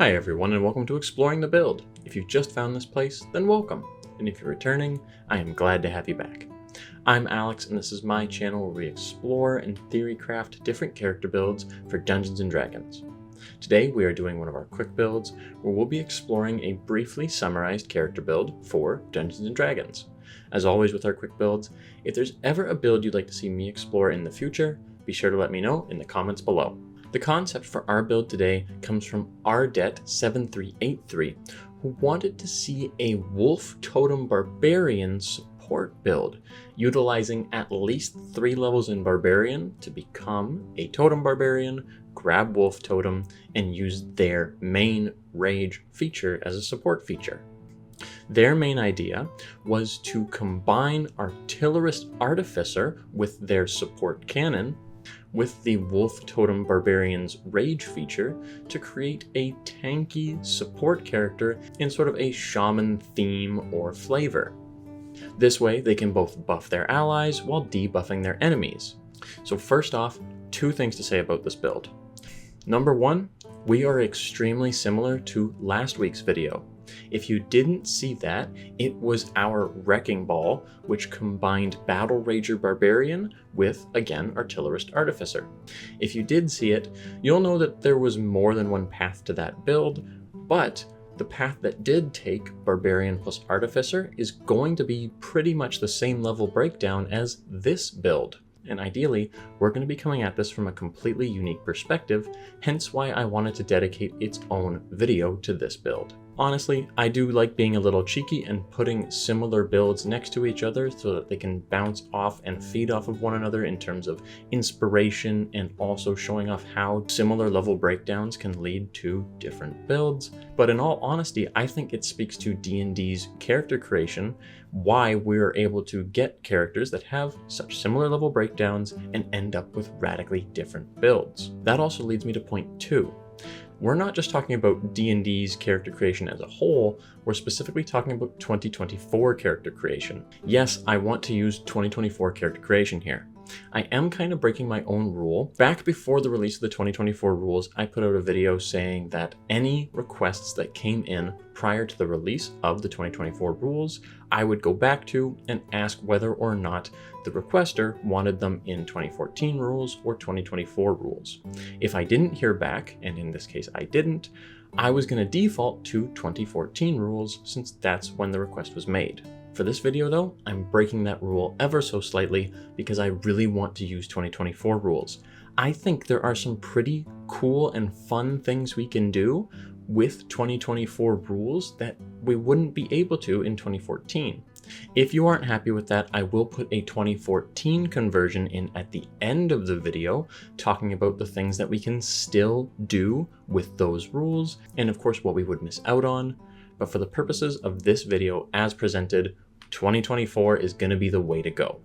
Hi everyone and welcome to Exploring the Build. If you just found this place, then welcome. And if you're returning, I am glad to have you back. I'm Alex and this is my channel where we explore and theory craft different character builds for Dungeons & Dragons. Today we are doing one of our quick builds where we'll be exploring a briefly summarized character build for Dungeons & Dragons. As always with our quick builds, if there's ever a build you'd like to see me explore in the future, be sure to let me know in the comments below. The concept for our build today comes from Ardet7383, who wanted to see a Wolf Totem Barbarian support build, utilizing at least 3 levels in Barbarian to become a Totem Barbarian, grab Wolf Totem, and use their main Rage feature as a support feature. Their main idea was to combine Artillerist Artificer with their support cannon with the Wolf Totem Barbarian's Rage feature to create a tanky support character in sort of a shaman theme or flavor. This way they can both buff their allies while debuffing their enemies. So first off, 2 things to say about this build. Number 1, we are extremely similar to last week's video. If you didn't see that, it was our Wrecking Ball, which combined Battle Rager Barbarian with, again, Artillerist Artificer. If you did see it, you'll know that there was more than one path to that build, but the path that did take Barbarian plus Artificer is going to be pretty much the same level breakdown as this build. And ideally, we're going to be coming at this from a completely unique perspective, hence why I wanted to dedicate its own video to this build. Honestly, I do like being a little cheeky and putting similar builds next to each other so that they can bounce off and feed off of one another in terms of inspiration and also showing off how similar level breakdowns can lead to different builds. But in all honesty, I think it speaks to D&D's character creation, why we're able to get characters that have such similar level breakdowns and end up with radically different builds. That also leads me to point 2. We're not just talking about D&D's character creation as a whole, we're specifically talking about 2024 character creation. Yes, I want to use 2024 character creation here. I am kind of breaking my own rule. Back before the release of the 2024 rules, I put out a video saying that any requests that came in prior to the release of the 2024 rules, I would go back to and ask whether or not the requester wanted them in 2014 rules or 2024 rules. If I didn't hear back, and in this case I didn't, I was going to default to 2014 rules since that's when the request was made. For this video though, I'm breaking that rule ever so slightly because I really want to use 2024 rules. I think there are some pretty cool and fun things we can do with 2024 rules that we wouldn't be able to in 2014. If you aren't happy with that, I will put a 2014 conversion in at the end of the video, talking about the things that we can still do with those rules, and of course what we would miss out on. But for the purposes of this video as presented, 2024 is going to be the way to go.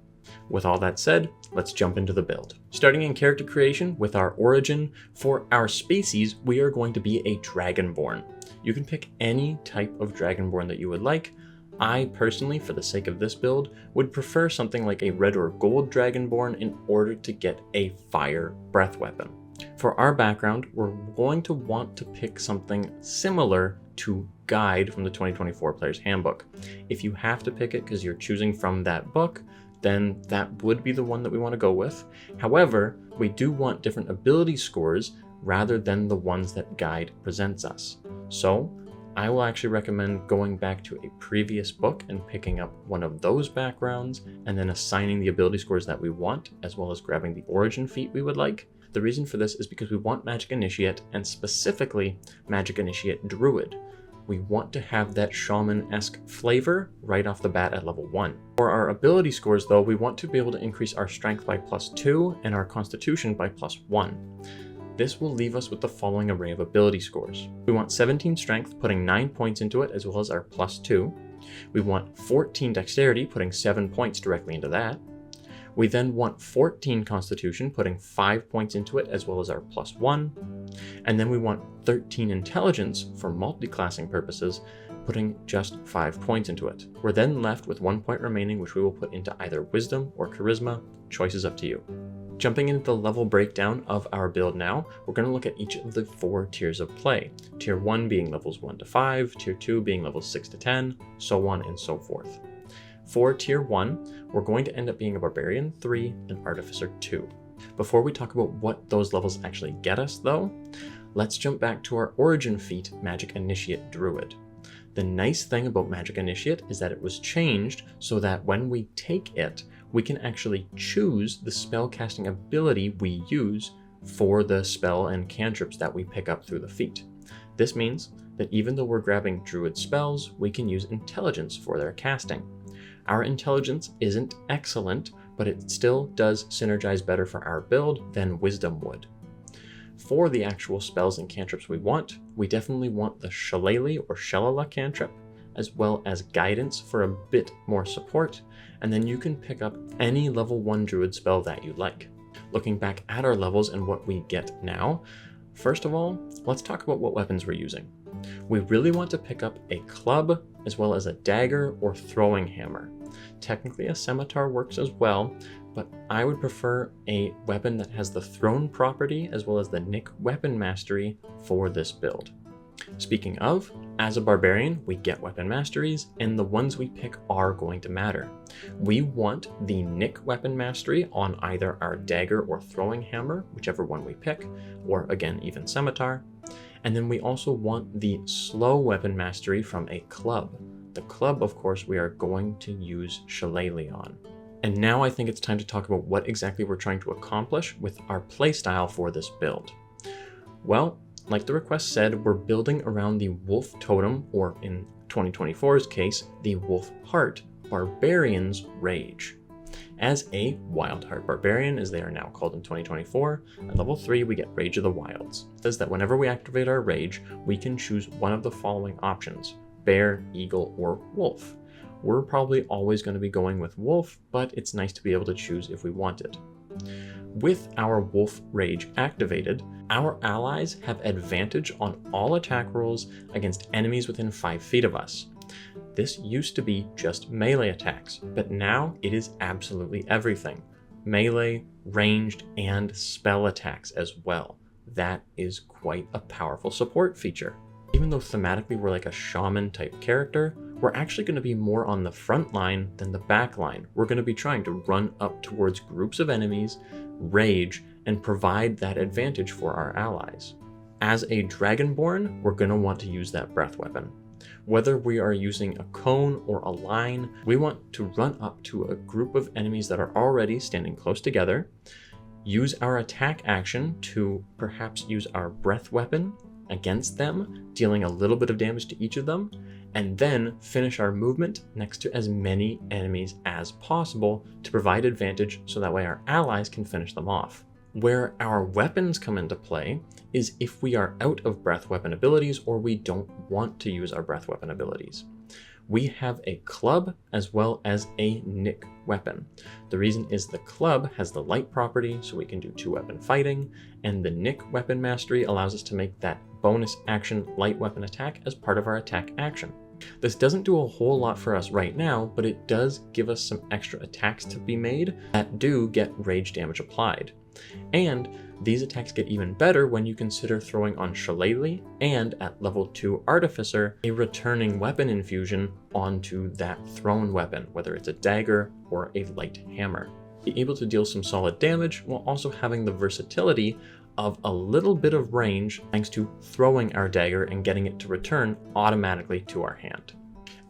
With all that said, let's jump into the build. Starting in character creation with our origin, for our species, we are going to be a Dragonborn. You can pick any type of Dragonborn that you would like. I personally, for the sake of this build, would prefer something like a red or gold Dragonborn in order to get a fire breath weapon. For our background, we're going to want to pick something similar to Guide from the 2024 Player's Handbook. If you have to pick it because you're choosing from that book, then that would be the one that we want to go with. However, we do want different ability scores rather than the ones that Guide presents us. So I will actually recommend going back to a previous book and picking up one of those backgrounds and then assigning the ability scores that we want, as well as grabbing the origin feat we would like. The reason for this is because we want Magic Initiate, and specifically Magic Initiate Druid. We want to have that shaman-esque flavor right off the bat at level 1. For our ability scores though, we want to be able to increase our strength by +2 and our constitution by +1. This will leave us with the following array of ability scores. We want 17 strength, putting 9 points into it, as well as our +2. We want 14 dexterity, putting 7 points directly into that. We then want 14 constitution, putting 5 points into it, as well as our +1. And then we want 13 intelligence for multi-classing purposes, putting just 5 points into it. We're then left with 1 point remaining, which we will put into either wisdom or charisma. Choice is up to you. Jumping into the level breakdown of our build now, we're going to look at each of the 4 tiers of play. Tier 1 being levels 1 to 5, Tier 2 being levels 6 to 10, so on and so forth. For Tier 1, we're going to end up being a Barbarian 3 and Artificer 2. Before we talk about what those levels actually get us though, let's jump back to our origin feat, Magic Initiate Druid. The nice thing about Magic Initiate is that it was changed so that when we take it, we can actually choose the spellcasting ability we use for the spell and cantrips that we pick up through the feat. This means that even though we're grabbing Druid spells, we can use Intelligence for their casting. Our Intelligence isn't excellent, but it still does synergize better for our build than Wisdom would. For the actual spells and cantrips we definitely want the Shillelagh or Shellala cantrip, as well as Guidance for a bit more support, and then you can pick up any level 1 Druid spell that you like. Looking back at our levels and what we get now, first of all, let's talk about what weapons we're using. We really want to pick up a club, as well as a dagger or throwing hammer. Technically a scimitar works as well, but I would prefer a weapon that has the thrown property as well as the Nick weapon mastery for this build. Speaking of, as a barbarian, we get weapon masteries, and the ones we pick are going to matter. We want the Nick weapon mastery on either our dagger or throwing hammer, whichever one we pick, or again, even scimitar. And then we also want the slow weapon mastery from a club. The club, of course, we are going to use Shillelagh on. And now I think it's time to talk about what exactly we're trying to accomplish with our playstyle for this build. Well, like the request said, we're building around the Wolf Totem, or in 2024's case, the Wolf Heart Barbarian's Rage. As a Wild Heart Barbarian, as they are now called in 2024, at level 3 we get Rage of the Wilds. It says that whenever we activate our Rage, we can choose one of the following options: Bear, Eagle, or Wolf. We're probably always going to be going with Wolf, but it's nice to be able to choose if we want it. With our Wolf Rage activated, our allies have advantage on all attack rolls against enemies within 5 feet of us. This used to be just melee attacks, but now it is absolutely everything. Melee, ranged, and spell attacks as well. That is quite a powerful support feature. Even though thematically we're like a shaman type character, we're actually going to be more on the front line than the back line. We're going to be trying to run up towards groups of enemies, rage, and provide that advantage for our allies. As a Dragonborn, we're going to want to use that breath weapon. Whether we are using a cone or a line, we want to run up to a group of enemies that are already standing close together, use our attack action to perhaps use our breath weapon against them, dealing a little bit of damage to each of them, and then finish our movement next to as many enemies as possible to provide advantage so that way our allies can finish them off. Where our weapons come into play is if we are out of breath weapon abilities or we don't want to use our breath weapon abilities. We have a club as well as a Nick weapon. The reason is the club has the light property, so we can do 2-weapon fighting, and the Nick weapon mastery allows us to make that bonus action light weapon attack as part of our attack action. This doesn't do a whole lot for us right now, but it does give us some extra attacks to be made that do get rage damage applied. And these attacks get even better when you consider throwing on Shillelagh and at level 2 Artificer a returning weapon infusion onto that thrown weapon, whether it's a dagger or a light hammer. Be able to deal some solid damage while also having the versatility of a little bit of range thanks to throwing our dagger and getting it to return automatically to our hand.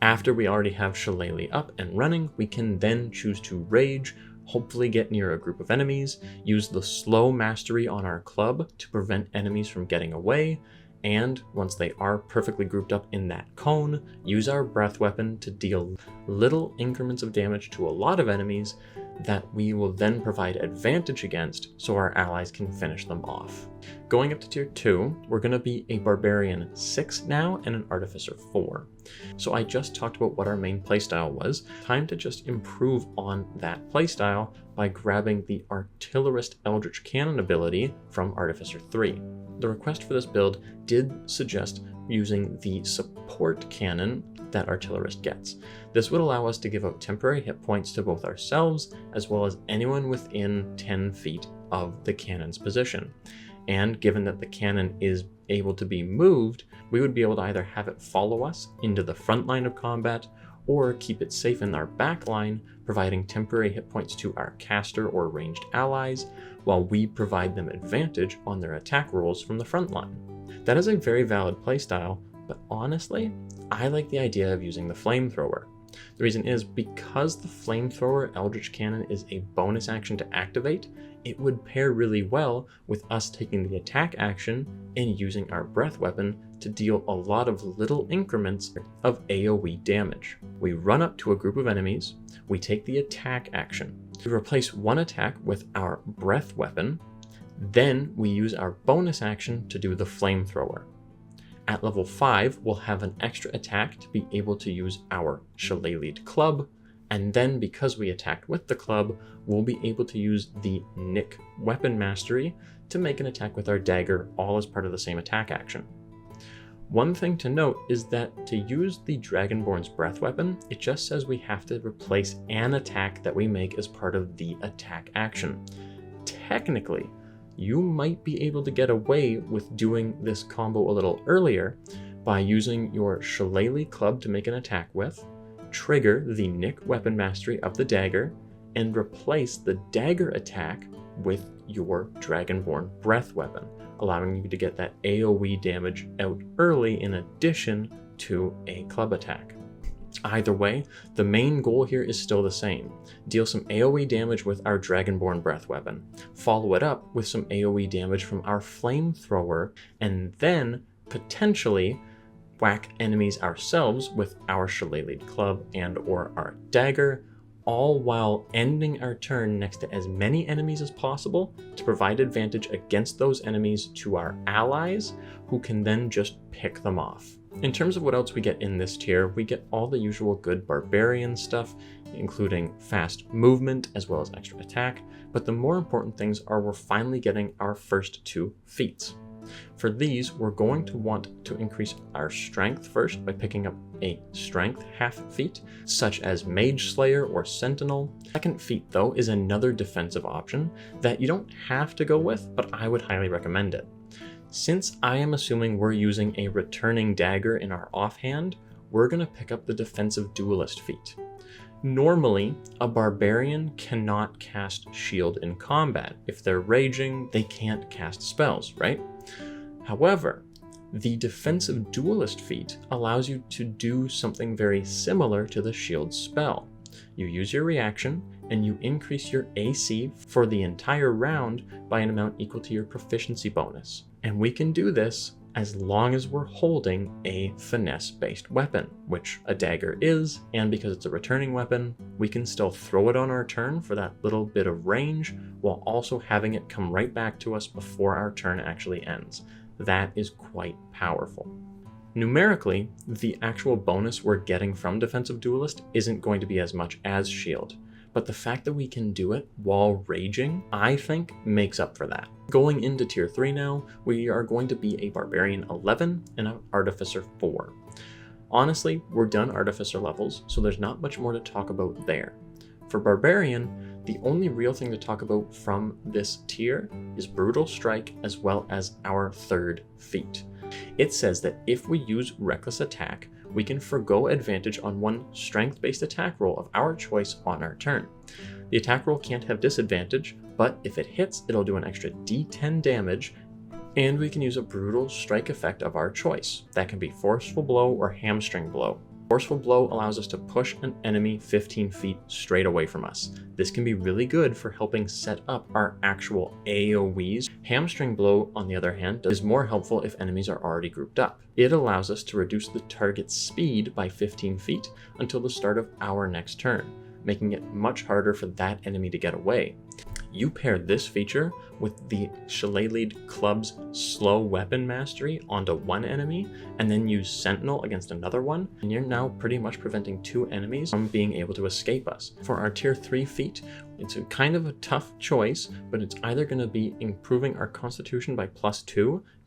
After we already have Shillelagh up and running, we can then choose to rage, hopefully get near a group of enemies, use the slow mastery on our club to prevent enemies from getting away, and once they are perfectly grouped up in that cone, use our breath weapon to deal little increments of damage to a lot of enemies that we will then provide advantage against so our allies can finish them off. Going up to tier 2, we're going to be a Barbarian 6 now and an Artificer 4. So I just talked about what our main playstyle was. Time to just improve on that playstyle by grabbing the Artillerist Eldritch Cannon ability from Artificer 3. The request for this build did suggest using the support cannon that Artillerist gets. This would allow us to give out temporary hit points to both ourselves as well as anyone within 10 feet of the cannon's position. And given that the cannon is able to be moved, we would be able to either have it follow us into the front line of combat or keep it safe in our back line, providing temporary hit points to our caster or ranged allies, while we provide them advantage on their attack rolls from the front line. That is a very valid playstyle, but honestly, I like the idea of using the flamethrower. The reason is because the flamethrower Eldritch Cannon is a bonus action to activate, it would pair really well with us taking the attack action and using our breath weapon to deal a lot of little increments of AoE damage. We run up to a group of enemies, we take the attack action, we replace one attack with our breath weapon, then we use our bonus action to do the flamethrower. At level 5, we'll have an extra attack to be able to use our Shillelagh's Club, and then because we attacked with the club, we'll be able to use the Nick Weapon Mastery to make an attack with our dagger, all as part of the same attack action. One thing to note is that to use the Dragonborn's Breath Weapon, it just says we have to replace an attack that we make as part of the attack action. Technically, you might be able to get away with doing this combo a little earlier by using your Shillelagh's Club to make an attack with, trigger the Nick Weapon Mastery of the dagger, and replace the dagger attack with your Dragonborn Breath Weapon, allowing you to get that AoE damage out early in addition to a club attack. Either way, the main goal here is still the same. Deal some AoE damage with our Dragonborn Breath Weapon, follow it up with some AoE damage from our Flamethrower, and then potentially whack enemies ourselves with our Shillelagh's Club and or our dagger, all while ending our turn next to as many enemies as possible to provide advantage against those enemies to our allies, who can then just pick them off. In terms of what else we get in this tier, we get all the usual good Barbarian stuff, including fast movement as well as extra attack, but the more important things are we're finally getting our first 2 feats. For these, we're going to want to increase our strength first by picking up a strength half feat, such as Mage Slayer or Sentinel. Second feat, though, is another defensive option that you don't have to go with, but I would highly recommend it. Since I am assuming we're using a returning dagger in our offhand, we're going to pick up the defensive duelist feat. Normally, a barbarian cannot cast shield in combat. If they're raging, they can't cast spells, right? However, the defensive duelist feat allows you to do something very similar to the shield spell. You use your reaction, and you increase your AC for the entire round by an amount equal to your proficiency bonus. And we can do this as long as we're holding a finesse-based weapon, which a dagger is, and because it's a returning weapon, we can still throw it on our turn for that little bit of range, while also having it come right back to us before our turn actually ends. That is quite powerful. Numerically, the actual bonus we're getting from Defensive Duelist isn't going to be as much as Shield, but the fact that we can do it while raging, I think, makes up for that. Going into Tier 3 now, we are going to be a Barbarian 11 and an Artificer 4. Honestly, we're done Artificer levels, so there's not much more to talk about there. For Barbarian, the only real thing to talk about from this tier is Brutal Strike as well as our third feat. It says that if we use Reckless Attack, we can forgo advantage on one strength-based attack roll of our choice on our turn. The attack roll can't have disadvantage, but if it hits, it'll do an extra d10 damage, and we can use a Brutal Strike effect of our choice. That can be Forceful Blow or Hamstring Blow. Forceful Blow allows us to push an enemy 15 feet straight away from us. This can be really good for helping set up our actual AoEs. Hamstring Blow, on the other hand, is more helpful if enemies are already grouped up. It allows us to reduce the target's speed by 15 feet until the start of our next turn, making it much harder for that enemy to get away. You pair this feature with the Shillelagh's Club's Slow Weapon Mastery onto one enemy, and then use Sentinel against another one, and you're now pretty much preventing 2 enemies from being able to escape us. For our Tier 3 feat, it's a kind of a tough choice, but it's either going to be improving our Constitution by +2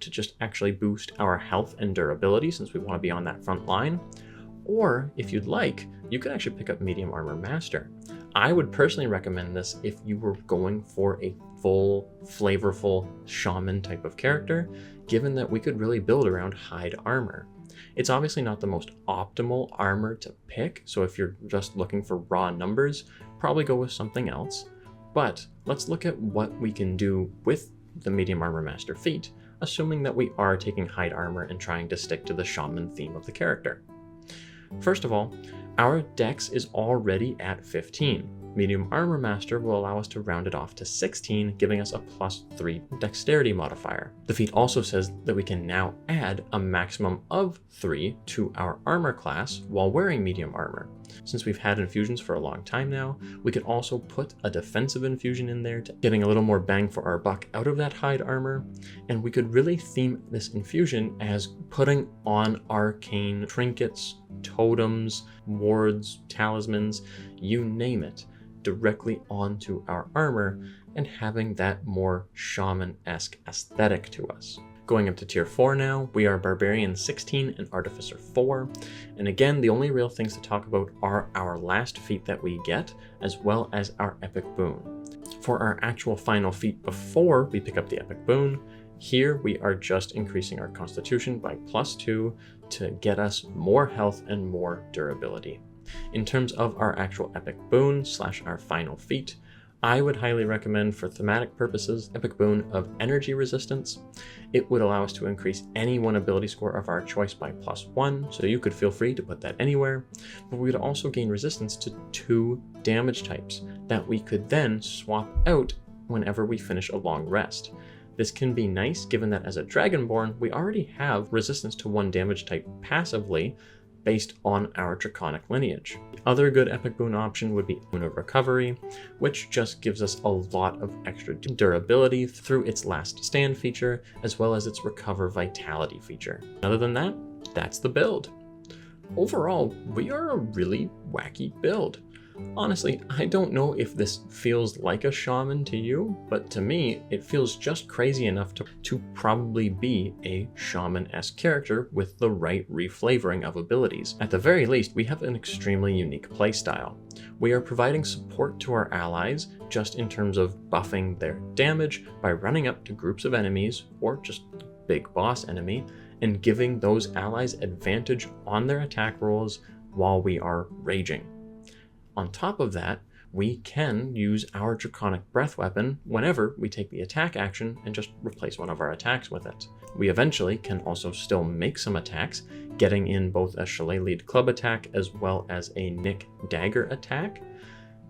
to just actually boost our health and durability since we want to be on that front line, or if you'd like, you could actually pick up Medium Armor Master. I would personally recommend this if you were going for a full, flavorful shaman type of character, given that we could really build around hide armor. It's obviously not the most optimal armor to pick, so if you're just looking for raw numbers, probably go with something else. But let's look at what we can do with the medium armor master feat, assuming that we are taking hide armor and trying to stick to the shaman theme of the character. First of all, our dex is already at 15. Medium Armor Master will allow us to round it off to 16, giving us a +3 dexterity modifier. The feat also says that we can now add a maximum of 3 to our armor class while wearing medium armor. Since we've had infusions for a long time now, we can also put a defensive infusion in there, getting a little more bang for our buck out of that hide armor, and we could really theme this infusion as putting on arcane trinkets, totems, wards, talismans, you name it, directly onto our armor and having that more shaman-esque aesthetic to us. Going up to tier 4 now, we are Barbarian 16 and Artificer 4, and again the only real things to talk about are our last feat that we get, as well as our epic boon. For our actual final feat before we pick up the epic boon, here we are just increasing our constitution by +2 to get us more health and more durability. In terms of our actual epic boon / our final feat, I would highly recommend for thematic purposes epic boon of energy resistance. It would allow us to increase any one ability score of our choice by +1, so you could feel free to put that anywhere, but we would also gain resistance to 2 damage types that we could then swap out whenever we finish a long rest. This can be nice given that as a Dragonborn, we already have resistance to 1 damage type passively based on our draconic lineage. The other good epic boon option would be Boon of Recovery, which just gives us a lot of extra durability through its Last Stand feature, as well as its Recover Vitality feature. Other than that, that's the build. Overall, we are a really wacky build. Honestly, I don't know if this feels like a shaman to you, but to me, it feels just crazy enough to probably be a shaman-esque character with the right reflavoring of abilities. At the very least, we have an extremely unique playstyle. We are providing support to our allies just in terms of buffing their damage by running up to groups of enemies, or just the big boss enemy, and giving those allies advantage on their attack rolls while we are raging. On top of that, we can use our Draconic Breath weapon whenever we take the attack action and just replace one of our attacks with it. We eventually can also still make some attacks, getting in both a Shillelagh club attack as well as a Nick dagger attack.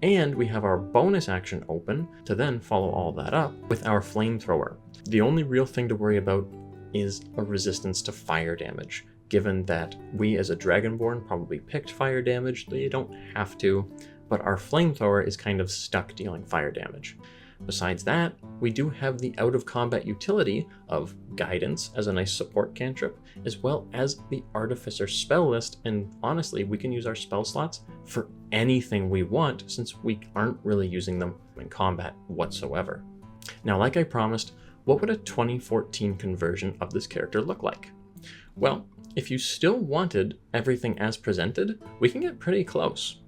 And we have our bonus action open to then follow all that up with our flamethrower. The only real thing to worry about is a resistance to fire damage. Given that we as a Dragonborn probably picked fire damage, they don't have to, but our flamethrower is kind of stuck dealing fire damage. Besides that, we do have the out of combat utility of Guidance as a nice support cantrip, as well as the Artificer spell list, and honestly, we can use our spell slots for anything we want since we aren't really using them in combat whatsoever. Now, like I promised, what would a 2014 conversion of this character look like? Well, if you still wanted everything as presented, we can get pretty close.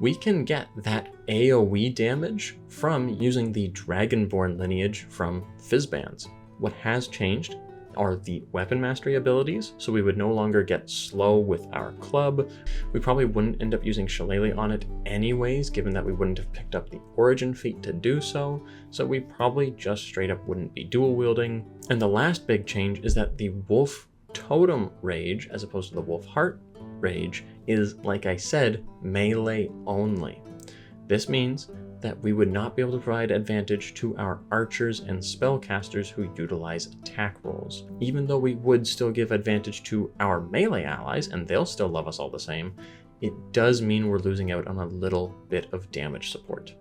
We can get that AoE damage from using the Dragonborn lineage from Fizzbands. What has changed are the weapon mastery abilities, so we would no longer get slow with our club. We probably wouldn't end up using Shillelagh on it anyways, given that we wouldn't have picked up the origin feat to do so, so we probably just straight up wouldn't be dual wielding. And the last big change is that the Wolf Totem rage, as opposed to the Wolf Heart rage, is, like I said, melee only. This means that we would not be able to provide advantage to our archers and spellcasters who utilize attack rolls. Even though we would still give advantage to our melee allies, and they'll still love us all the same, it does mean we're losing out on a little bit of damage support.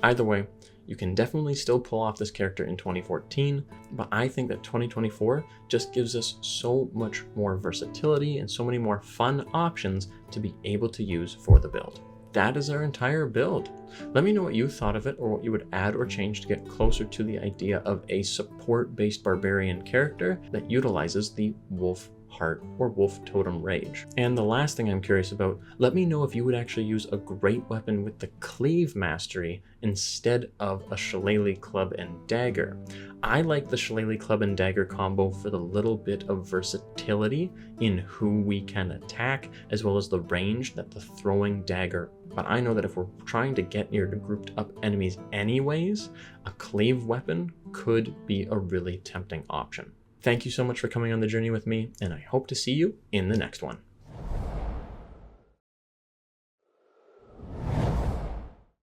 Either way, you can definitely still pull off this character in 2014, but I think that 2024 just gives us so much more versatility and so many more fun options to be able to use for the build. That is our entire build. Let me know what you thought of it or what you would add or change to get closer to the idea of a support-based barbarian character that utilizes the Wolf Heart, or Wolf Totem Rage. And the last thing I'm curious about, let me know if you would actually use a great weapon with the Cleave Mastery instead of a Shillelagh Club and Dagger. I like the Shillelagh Club and Dagger combo for the little bit of versatility in who we can attack, as well as the range that the throwing dagger. But I know that if we're trying to get near to grouped up enemies anyways, a Cleave weapon could be a really tempting option. Thank you so much for coming on the journey with me, and I hope to see you in the next one.